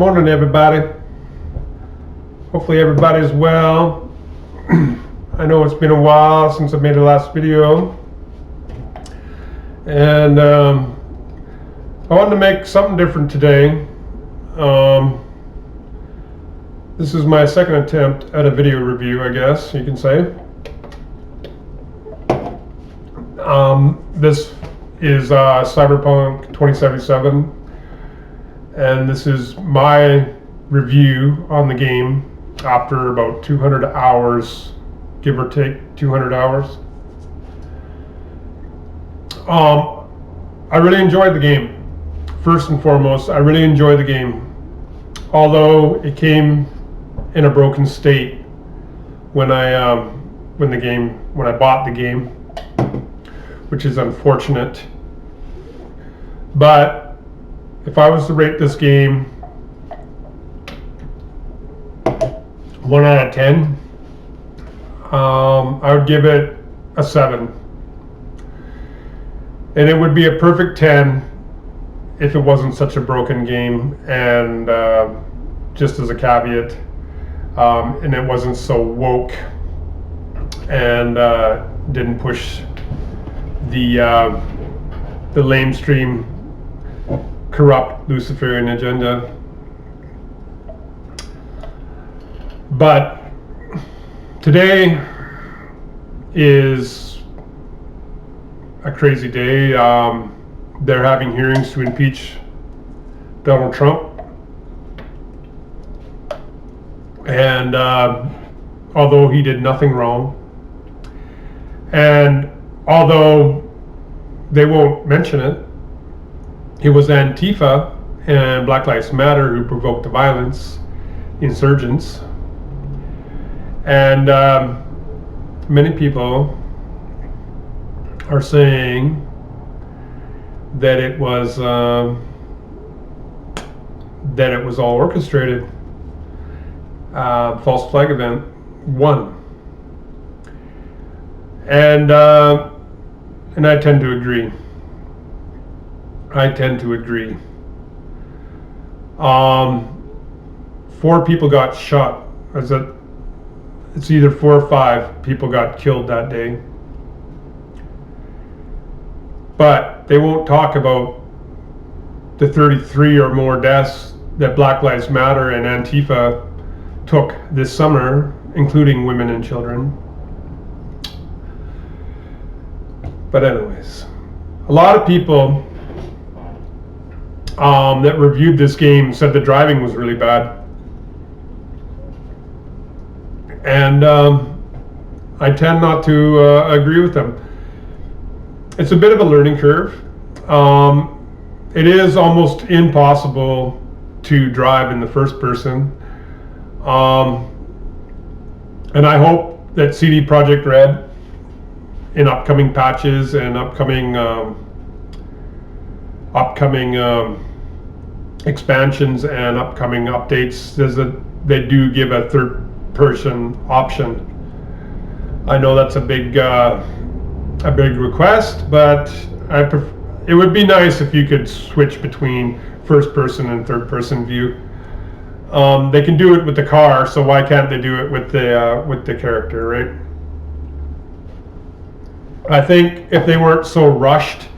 morning, everybody. Hopefully everybody's well. I know it's been a while since I made the last video, and I wanted to make something different today. This is my second attempt at a video review, I guess you can say. This is CyberPuunk 2077, and this is my review on the game after about 200 hours, give or take 200 hours. I really enjoyed the game. First and foremost, I really enjoyed the game, although it came in a broken state when I bought the game, which is unfortunate. But if I was to rate this game 1 out of 10, I would give it a 7. And it would be a perfect 10 if it wasn't such a broken game, and just as a caveat, and it wasn't so woke and didn't push the lamestream, corrupt Luciferian agenda. But today is a crazy day. They're having hearings to impeach Donald Trump. And although he did nothing wrong, and although they won't mention it, it was Antifa and Black Lives Matter who provoked the violence, insurgents. And many people are saying that it was all orchestrated. False flag event 1, and I tend to agree. 4 people got shot. It's either 4 or 5 people got killed that day. But they won't talk about the 33 or more deaths that Black Lives Matter and Antifa took this summer, including women and children. But anyways, a lot of people that reviewed this game said the driving was really bad. And I tend not to agree with them. It's a bit of a learning curve. It is almost impossible to drive in the first person. And I hope that CD Projekt Red, in upcoming patches and upcoming expansions and upcoming updates, they do give a third-person option. I know that's a big request, but it would be nice if you could switch between first-person and third-person view. They can do it with the car, so why can't they do it with the character, right? I think if they weren't so rushed,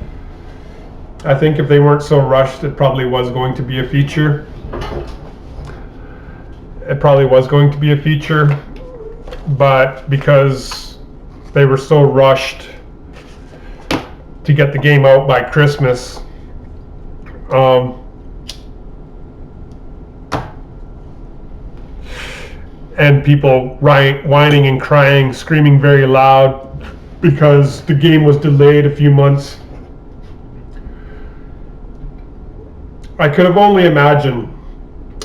it probably was going to be a feature. But because they were so rushed to get the game out by Christmas, and people whining and crying, screaming very loud because the game was delayed a few months. I could have only imagined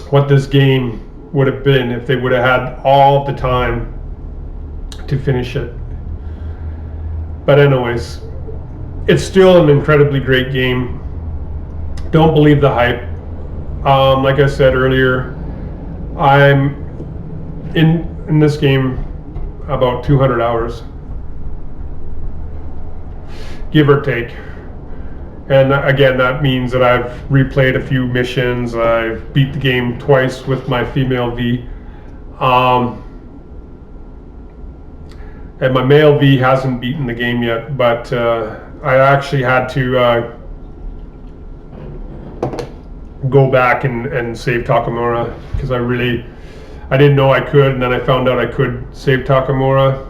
what this game would have been if they would have had all the time to finish it. But anyways, it's still an incredibly great game. Don't believe the hype. Like I said earlier, I'm in this game about 200 hours, give or take. And again, that means that I've replayed a few missions. I've beat the game twice with my female V. And my male V hasn't beaten the game yet, but I actually had to go back and save Takamura, because I didn't know I could, and then I found out I could save Takamura,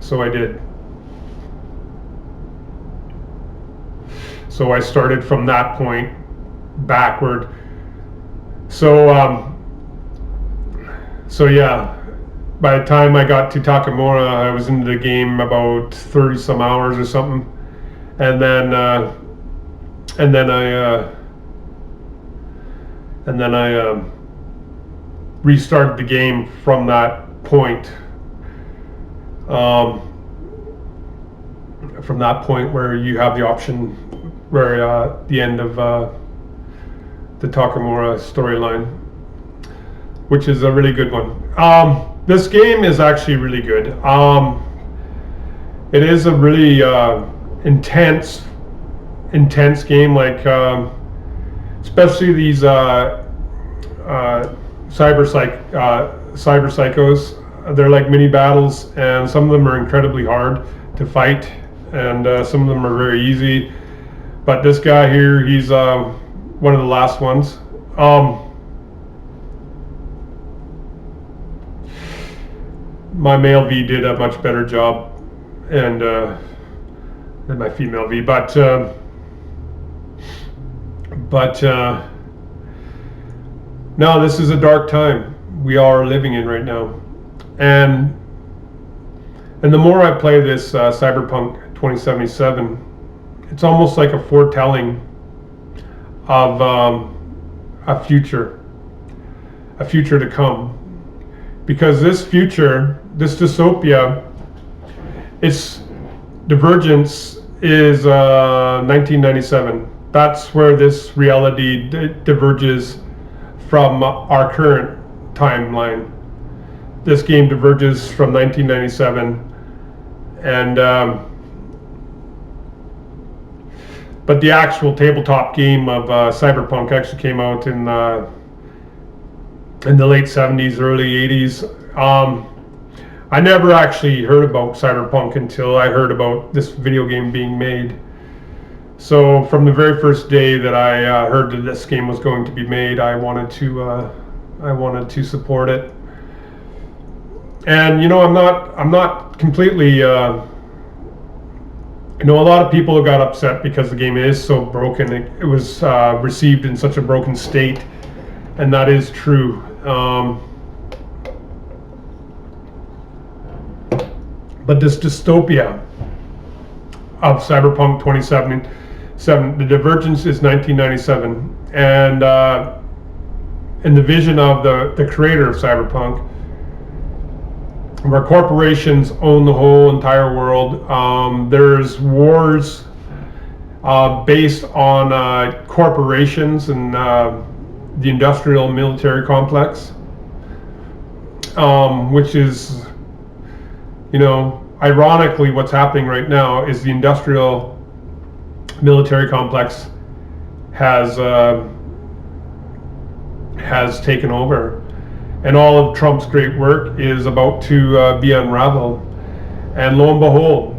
so I did. So I started from that point backward. So yeah, by the time I got to Takamura, I was into the game about 30 some hours or something, and then I restarted the game from that point. From that point where you have the option, where the end of the Takamura storyline, which is a really good one. This game is actually really good. It is a really intense game, like especially these cyber psychos. They're like mini battles, and some of them are incredibly hard to fight, and some of them are very easy. But this guy here, he's one of the last ones. My male V did a much better job, and than my female V, but no, this is a dark time we are living in right now, and the more I play this CyberPunk 2077, it's almost like a foretelling of a future to come, because this future, this dystopia, its divergence is 1997. That's where this reality diverges from our current timeline. This game diverges from 1997, and but the actual tabletop game of CyberPunk actually came out in the late 70s, early 80s. I never actually heard about CyberPunk until I heard about this video game being made. So from the very first day that I heard that this game was going to be made, I wanted to support it. And I'm not completely. A lot of people got upset because the game is so broken. It was received in such a broken state, and that is true. But this dystopia of CyberPunk 2077, the divergence is 1997, and in the vision of the creator of CyberPunk, where corporations own the whole entire world. There's wars based on corporations and the industrial military complex, which is, ironically, what's happening right now is the industrial military complex has taken over. And all of Trump's great work is about to be unraveled. And lo and behold,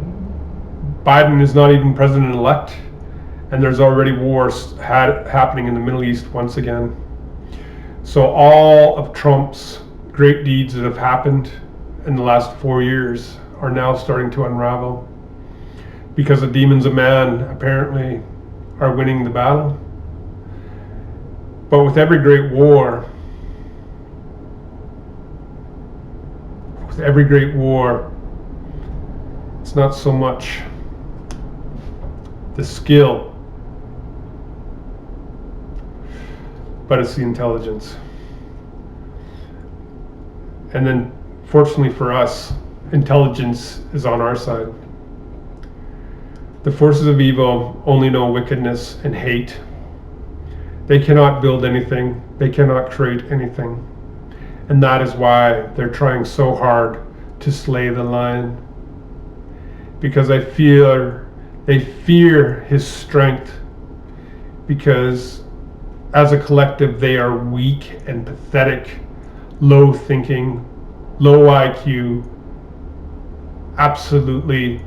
Biden is not even president-elect, and there's already wars happening in the Middle East once again. So all of Trump's great deeds that have happened in the last 4 years are now starting to unravel, because the demons of man apparently are winning the battle. But with every great war, it's not so much the skill, but it's the intelligence. And then, fortunately for us, intelligence is on our side. The forces of evil only know wickedness and hate. They cannot build anything. They cannot create anything. And that is why they're trying so hard to slay the lion. Because they fear his strength because as a collective they are weak and pathetic, low thinking, low IQ, absolutely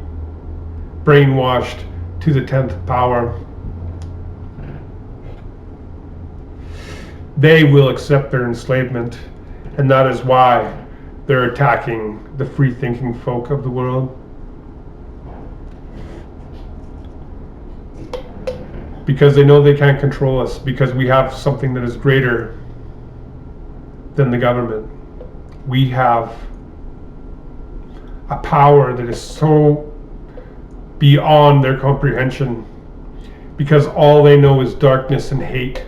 brainwashed to the 10th power. They will accept their enslavement, and that is why they're attacking the free thinking folk of the world. Because they know they can't control us, because we have something that is greater than the government. We have a power that is so beyond their comprehension, because all they know is darkness and hate.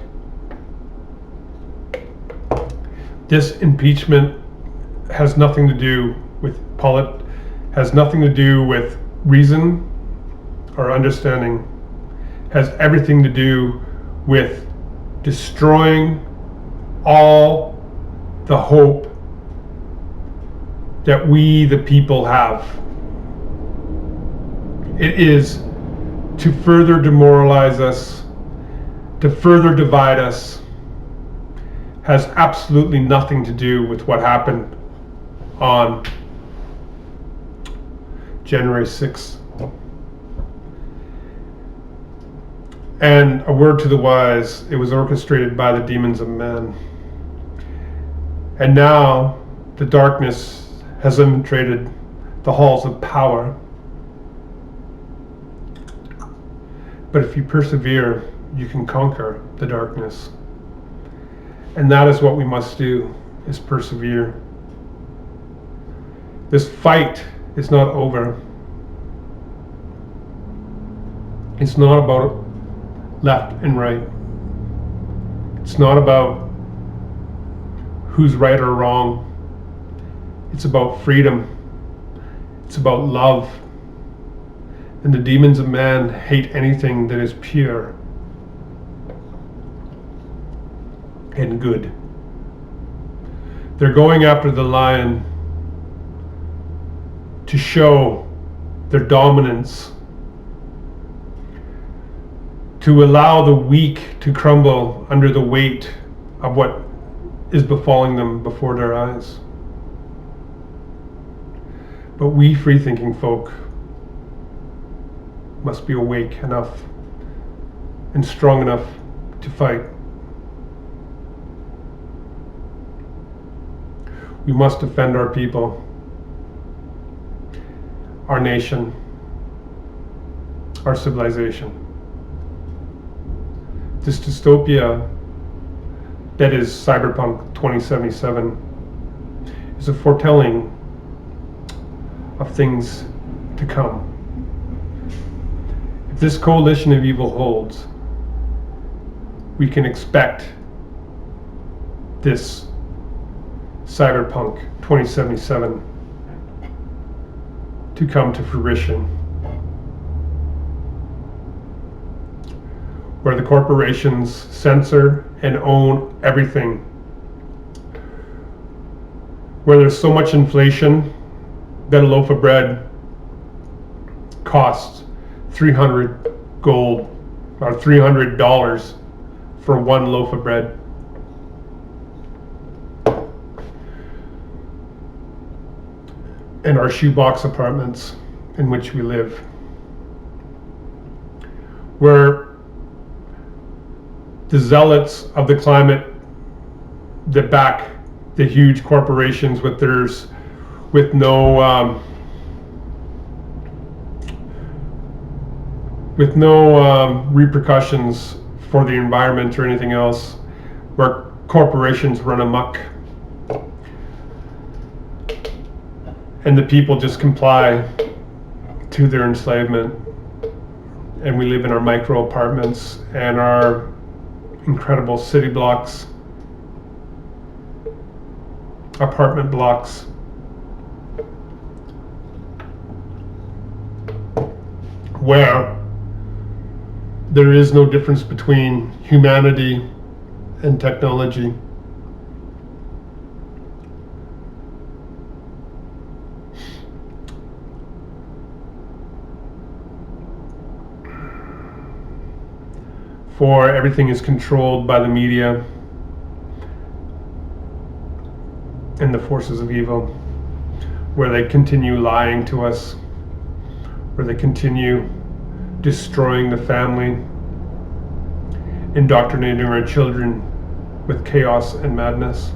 This impeachment has nothing to do with has nothing to do with reason or understanding. Has everything to do with destroying all the hope that we the people have. It is to further demoralize us, to further divide us. Has absolutely nothing to do with what happened on January 6th. And a word to the wise, it was orchestrated by the demons of men. And now the darkness has infiltrated the halls of power. But if you persevere, you can conquer the darkness. And that is what we must do, is persevere. This fight is not over. It's not about left and right. It's not about who's right or wrong. It's about freedom. It's about love. And the demons of man hate anything that is pure and good. They're going after the lion to show their dominance, to allow the weak to crumble under the weight of what is befalling them before their eyes. But we free-thinking folk must be awake enough and strong enough to fight. We must defend our people, our nation, our civilization. This dystopia that is CyberPuunk 2077 is a foretelling of things to come. If this coalition of evil holds, we can expect this CyberPuunk 2077 to come to fruition, where the corporations censor and own everything, where there's so much inflation that a loaf of bread costs 300 gold or $300 for one loaf of bread. And our shoebox apartments in which we live, where the zealots of the climate that back the huge corporations with no repercussions for the environment or anything else, where corporations run amok and the people just comply to their enslavement, and we live in our micro apartments and our incredible city blocks, apartment blocks, where there is no difference between humanity and technology. for everything is controlled by the media and the forces of evil, where they continue lying to us, where they continue destroying the family, indoctrinating our children with chaos and madness.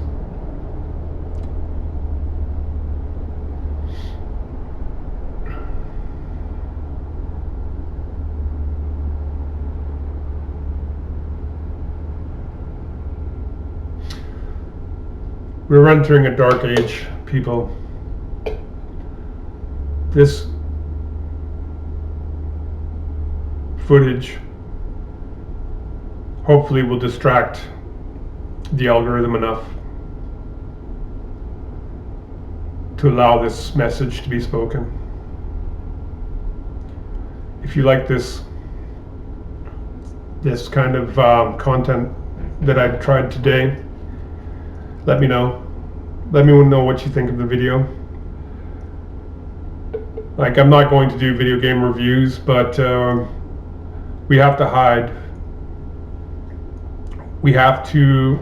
We're entering a dark age, people. This footage hopefully will distract the algorithm enough to allow this message to be spoken. If you like this kind of content that I've tried today, let me know. Let me know what you think of the video. Like, I'm not going to do video game reviews, but we have to hide. We have to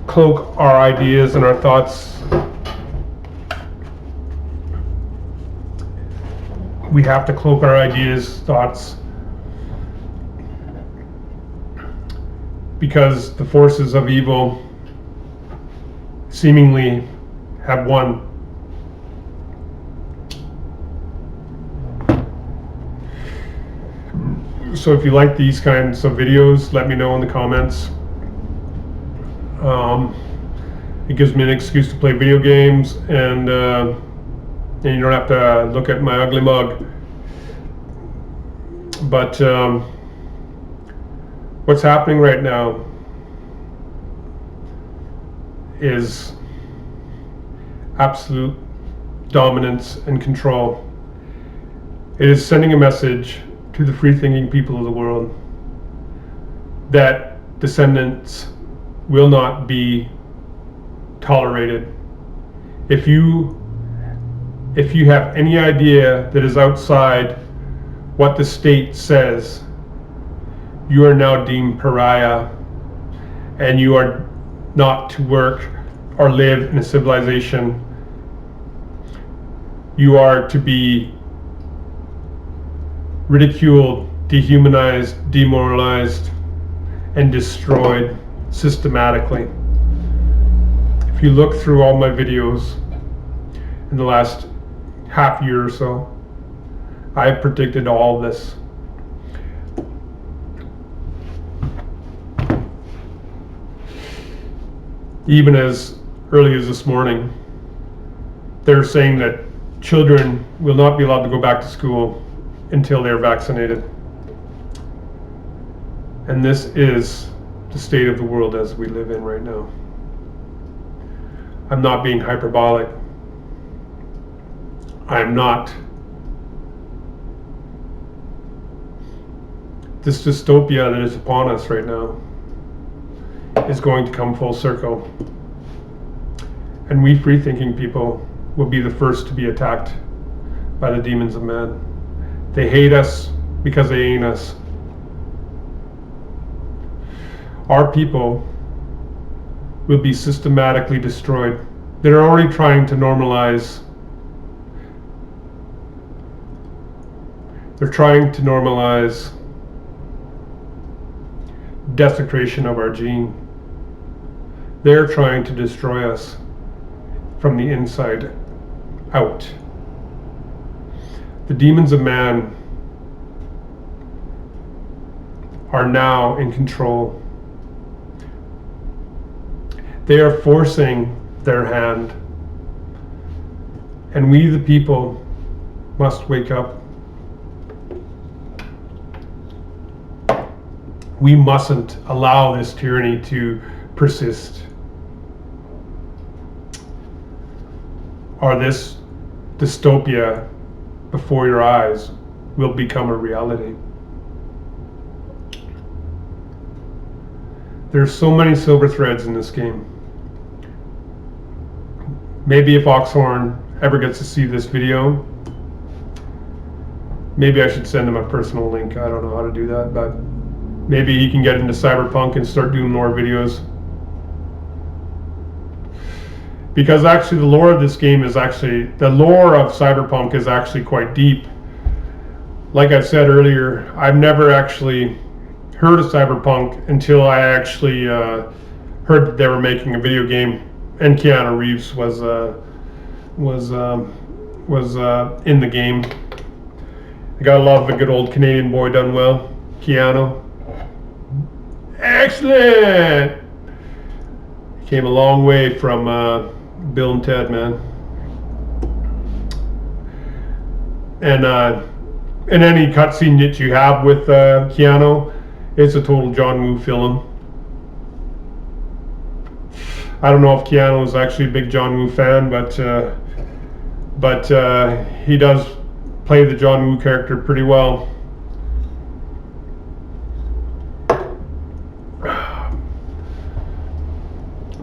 cloak our ideas and our thoughts. We have to cloak our ideas, thoughts, because the forces of evil seemingly have won. So if you like these kinds of videos, let me know in the comments. It gives me an excuse to play video games, and you don't have to look at my ugly mug. But what's happening right now is absolute dominance and control. It is sending a message to the free-thinking people of the world that descendants will not be tolerated. If you have any idea that is outside what the state says, you are now deemed pariah, and you are not to work or live in a civilization. You are to be ridiculed, dehumanized, demoralized, and destroyed systematically. If you look through all my videos in the last half year or so, I have predicted all of this. Even as early as this morning, they're saying that children will not be allowed to go back to school until they're vaccinated. And this is the state of the world as we live in right now. I'm not being hyperbolic. I'm not. This dystopia that is upon us right now is going to come full circle. And we free-thinking people will be the first to be attacked by the demons of man. They hate us because they ain't us. Our people will be systematically destroyed. They're already trying to normalize. They're trying to normalize desecration of our gene. They're trying to destroy us from the inside out. The demons of man are now in control. They are forcing their hand. And we, the people, must wake up. We mustn't allow this tyranny to persist, or this dystopia before your eyes will become a reality. There's so many silver threads in this game. Maybe if Oxhorn ever gets to see this video, Maybe I should send him a personal link. I don't know how to do that, but maybe he can get into CyberPuunk and start doing more videos. Because actually the lore of this game is actually, the lore of CyberPuunk is actually quite deep. Like I said earlier, I've never actually heard of CyberPunk until I actually heard that they were making a video game, and Keanu Reeves was in the game. I gotta love a good old Canadian boy done well, Keanu. Excellent. Came a long way from Bill and Ted, man. And any cutscene that you have with Keanu, it's a total John Woo film. I don't know if Keanu is actually a big John Woo fan, but he does play the John Woo character pretty well.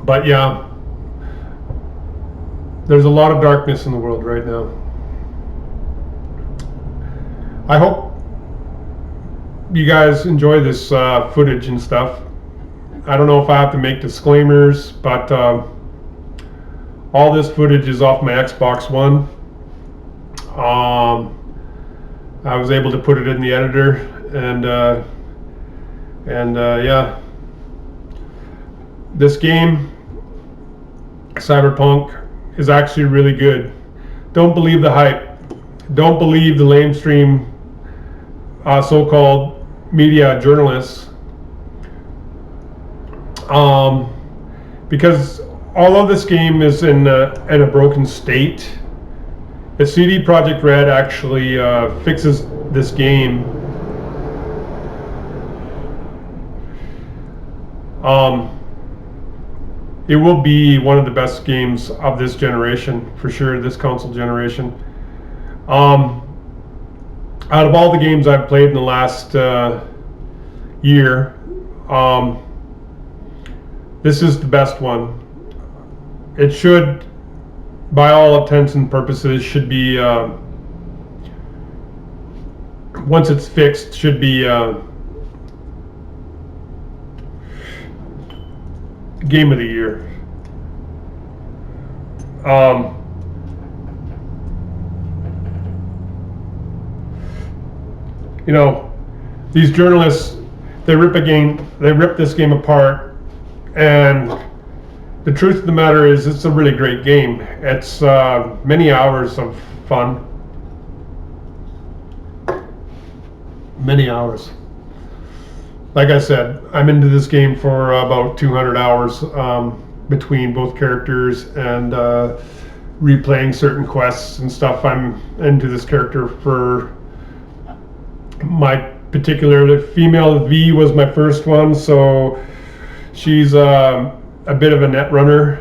But yeah, there's a lot of darkness in the world right now. I hope you guys enjoy this footage and stuff. I don't know if I have to make disclaimers, but all this footage is off my Xbox One. I was able to put it in the editor, and yeah, this game, CyberPunk, is actually really good. Don't believe the hype. Don't believe the lamestream so-called media journalists. Because although this game is in a broken state, the CD Projekt Red actually fixes this game. It will be one of the best games of this generation, for sure, this console generation. Out of all the games I've played in the last year, this is the best one. It should, by all intents and purposes, should be, once it's fixed, should be game of the year. You know, these journalists, they rip this game apart, and the truth of the matter is, it's a really great game. It's many hours of fun. Many hours. Like I said, I'm into this game for about 200 hours between both characters and replaying certain quests and stuff. I'm into this character for my particular female V was my first one, so she's a bit of a net runner,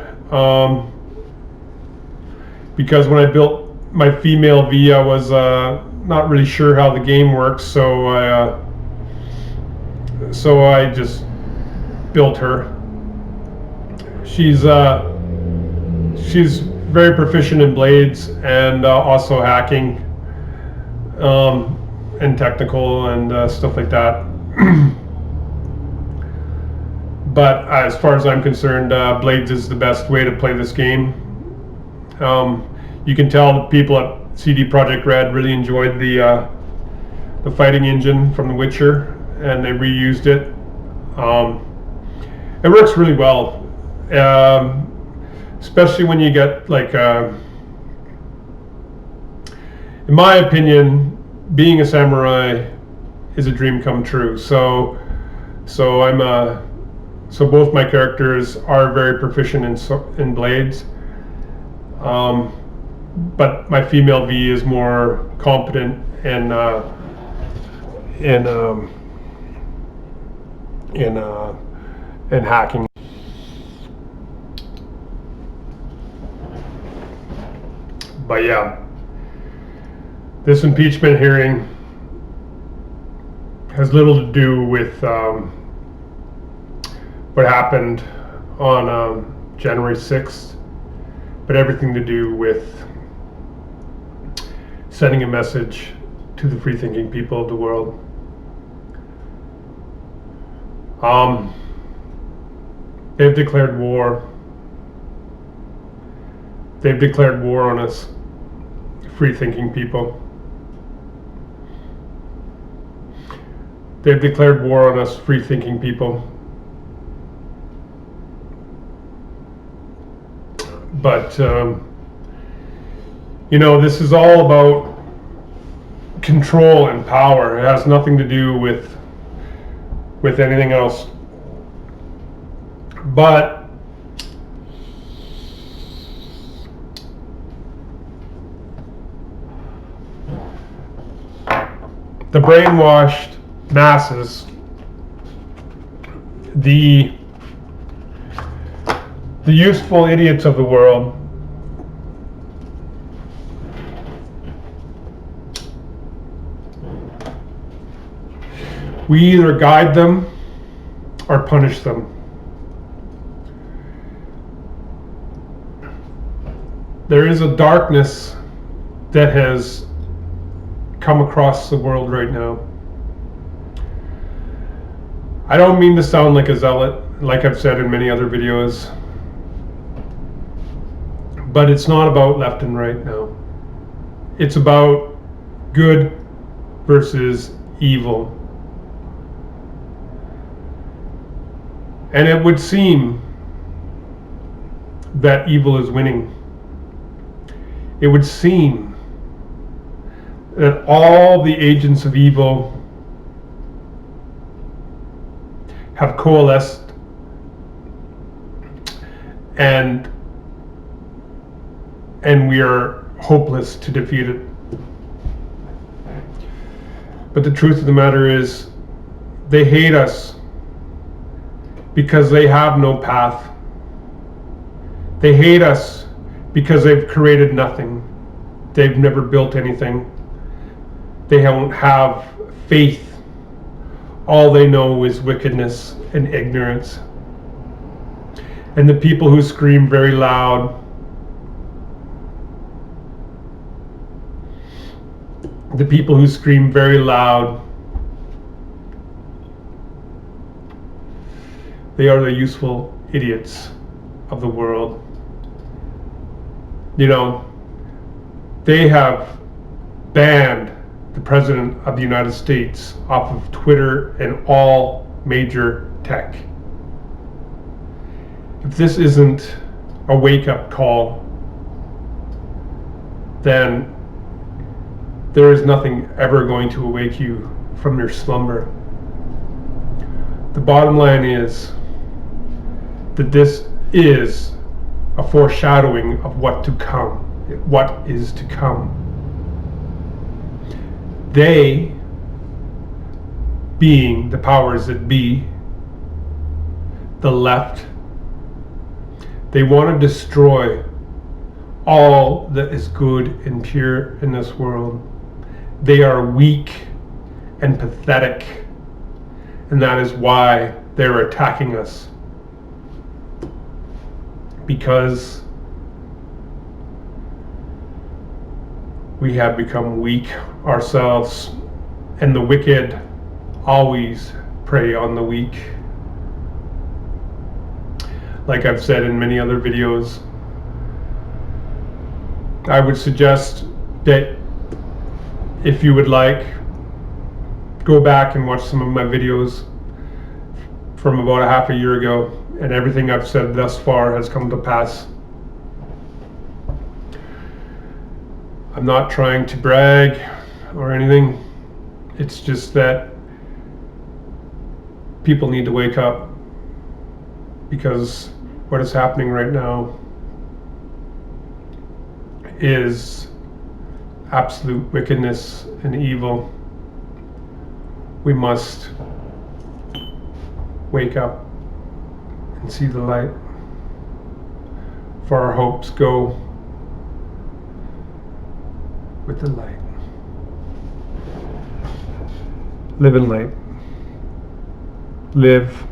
because when I built my female V, I was not really sure how the game works, so I just built her. She's very proficient in blades and also hacking, and technical and stuff like that. But as far as I'm concerned, blades is the best way to play this game. You can tell the people at CD Projekt Red really enjoyed the fighting engine from The Witcher, and they reused it. It works really well, especially when you get like, in my opinion, being a samurai is a dream come true. So both my characters are very proficient in blades, but my female V is more competent in hacking. But yeah, this impeachment hearing has little to do with what happened on January 6th, but everything to do with sending a message to the free-thinking people of the world. They've declared war. They've declared war on us, free-thinking people. They've declared war on us, free-thinking people. But, this is all about control and power. It has nothing to do with anything else. But the brainwashed masses, the useful idiots of the world, we either guide them or punish them. There is a darkness that has come across the world right now. I don't mean to sound like a zealot, like I've said in many other videos, but it's not about left and right now. It's about good versus evil. And it would seem that evil is winning. It would seem that all the agents of evil have coalesced and we are hopeless to defeat it. But the truth of the matter is, they hate us because they have no path. They hate us because they've created nothing. They've never built anything. They don't have faith. All they know is wickedness and ignorance. And the people who scream very loud, the people who scream very loud, they are the useful idiots of the world. They have banned the President of the United States off of Twitter and all major tech. If this isn't a wake-up call, then there is nothing ever going to awake you from your slumber. The bottom line is that this is a foreshadowing of what to come, what is to come. They, being the powers that be, the left, they want to destroy all that is good and pure in this world. They are weak and pathetic, and that is why they're attacking us. Because we have become weak ourselves, and the wicked always prey on the weak. Like I've said in many other videos, I would suggest that if you would like, go back and watch some of my videos from about a half a year ago, and everything I've said thus far has come to pass. I'm not trying to brag or anything. It's just that people need to wake up, because what is happening right now is absolute wickedness and evil. We must wake up and see the light, for our hopes go with the light. Live in light. Live